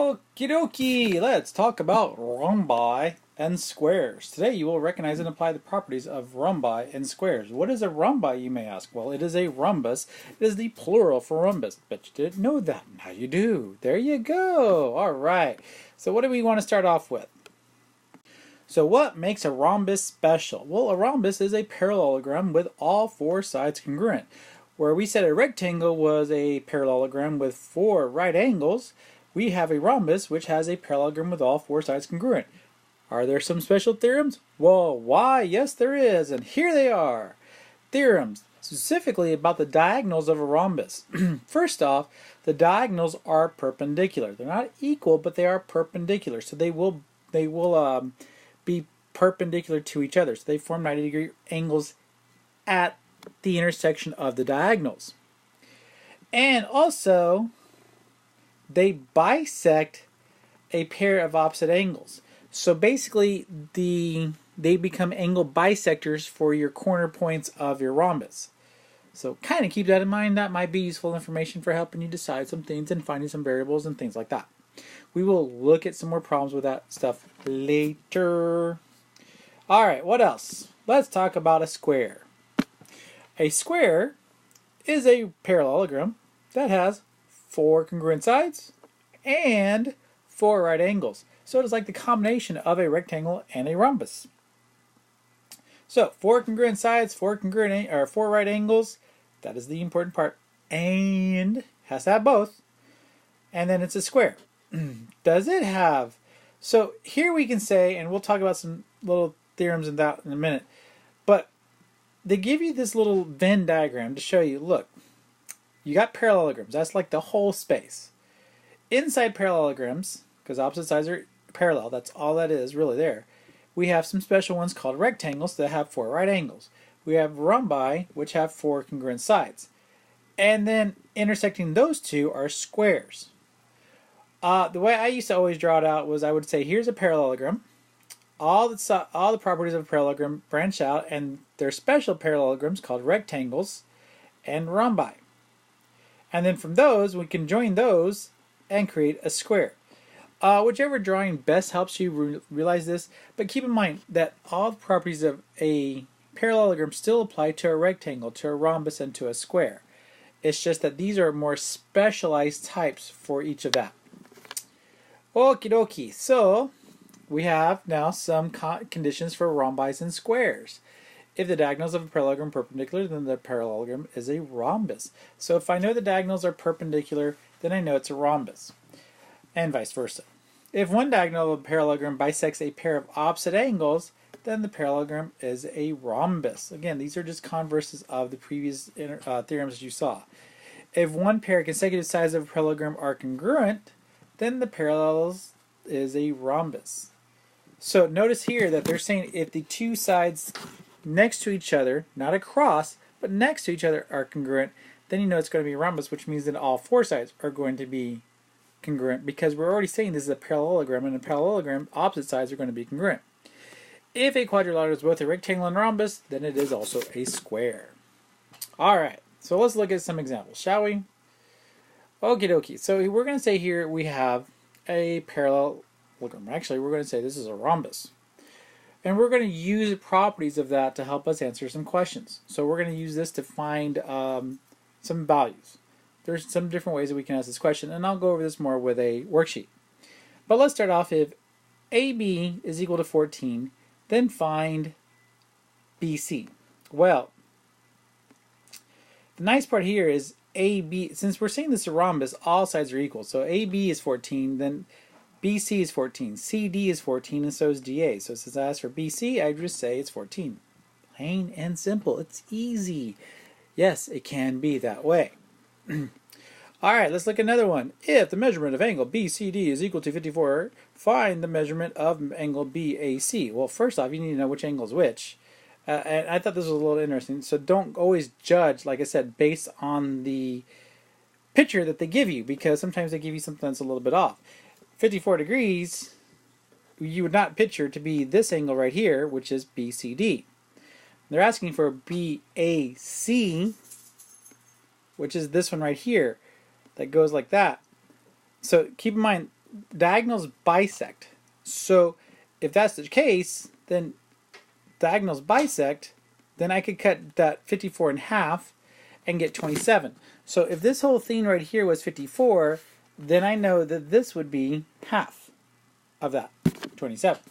Okie dokie, let's talk about rhombi and squares. Today you will recognize and apply the properties of rhombi and squares. What is a rhombi, you may ask? Well, it is a rhombus. It is the plural for rhombus. Bet you didn't know that. Now you do. There you go. All right. So what do we want to start off with? So what makes a rhombus special? Well, a rhombus is a parallelogram with all four sides congruent. Where we said a rectangle was a parallelogram with four right angles, we have a rhombus which has a parallelogram with all four sides congruent. Are there some special theorems? Well, why? Yes, there is, and here they are. Theorems, specifically about the diagonals of a rhombus. First off, the diagonals are perpendicular. They're not equal, but they are perpendicular, so they will be perpendicular to each other. So they form 90-degree angles at the intersection of the diagonals. And also, they bisect a pair of opposite angles. So basically, they become angle bisectors for your corner points of your rhombus. So kind of keep that in mind. That might be useful information for helping you decide some things and finding some variables and things like that. We will look at some more problems with that stuff later. All right, what else? Let's talk about a square. A square is a parallelogram that has four congruent sides and four right angles. So it is like the combination of a rectangle and a rhombus. So four congruent sides, four right angles. That is the important part. And has to have both. And then it's a square. Does it have? So here we can say, and we'll talk about some little theorems in that in a minute. But they give you this little Venn diagram to show you, look, you got parallelograms. That's like the whole space. Inside parallelograms, because opposite sides are parallel, that's all that is really there, we have some special ones called rectangles that have four right angles. We have rhombi, which have four congruent sides. And then intersecting those two are squares. The way I used to always draw it out was I would say, here's a parallelogram. All the properties of a parallelogram branch out, and there are special parallelograms called rectangles and rhombi. And then from those, we can join those and create a square. Whichever drawing best helps you realize this, but keep in mind that all the properties of a parallelogram still apply to a rectangle, to a rhombus, and to a square. It's just that these are more specialized types for each of that. Okie dokie. So we have now some conditions for rhombis and squares. If the diagonals of a parallelogram are perpendicular, then the parallelogram is a rhombus. So if I know the diagonals are perpendicular, then I know it's a rhombus. And vice versa. If one diagonal of a parallelogram bisects a pair of opposite angles, then the parallelogram is a rhombus. Again, these are just converses of the previous theorems you saw. If one pair of consecutive sides of a parallelogram are congruent, then the parallels is a rhombus. So notice here that they're saying if the two sides next to each other, not across, but next to each other are congruent, then you know it's going to be a rhombus, which means that all four sides are going to be congruent, because we're already saying this is a parallelogram, and a parallelogram, opposite sides are going to be congruent. If a quadrilateral is both a rectangle and a rhombus, then it is also a square. Alright, so let's look at some examples, shall we? Okie dokie. So we're going to say here we have a parallelogram. Actually, we're going to say this is a rhombus. And we're going to use properties of that to help us answer some questions. So we're going to use this to find some values. There's some different ways that we can ask this question, and I'll go over this more with a worksheet. But let's start off. If AB is equal to 14, then find BC. Well, the nice part here is AB, since we're saying this is a rhombus, all sides are equal. So AB is 14, then BC is 14, CD is 14, and so is DA. So since I asked for BC, I just say it's 14. Plain and simple. It's easy. Yes, it can be that way. Alright, let's look at another one. If the measurement of angle BCD is equal to 54, find the measurement of angle BAC. Well, first off, you need to know which angle is which. And I thought this was a little interesting. So don't always judge, like I said, based on the picture that they give you, because sometimes they give you something that's a little bit off. 54 degrees, you would not picture to be this angle right here, which is BCD. They're asking for BAC, which is this one right here, that goes like that. So keep in mind, diagonals bisect. So if that's the case, then diagonals bisect, then I could cut that 54 in half and get 27. So if this whole thing right here was 54, then I know that this would be half of that, 27.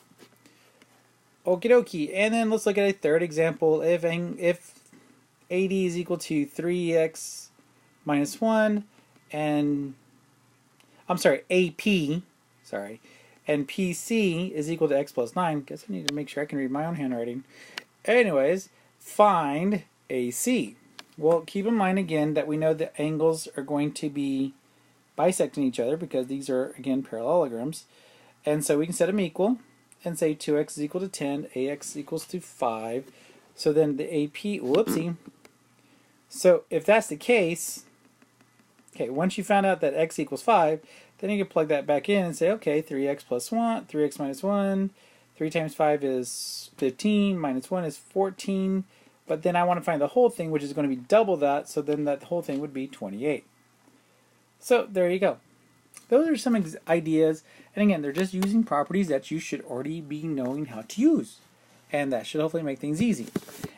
Okie dokie. And then let's look at a third example. If AD is equal to 3x minus 1 and AP, and PC is equal to x plus 9. Guess I need to make sure I can read my own handwriting. Anyways, find AC. Well, keep in mind again that we know that angles are going to be bisecting each other because these are, again, parallelograms. And so we can set them equal and say 2x is equal to 10, AX equals to 5. So then the AP, whoopsie. So if that's the case, okay, once you found out that x equals 5, then you can plug that back in and say, okay, 3x plus 1, 3x minus 1, 3 times 5 is 15, minus 1 is 14. But then I want to find the whole thing, which is going to be double that, so then that whole thing would be 28. So there you go. Those are some ideas. And again, they're just using properties that you should already be knowing how to use. And that should hopefully make things easy.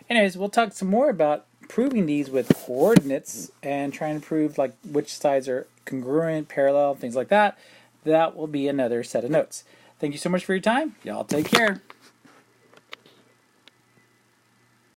Anyways, we'll talk some more about proving these with coordinates and trying to prove like which sides are congruent, parallel, things like that. That will be another set of notes. Thank you so much for your time. Y'all take care.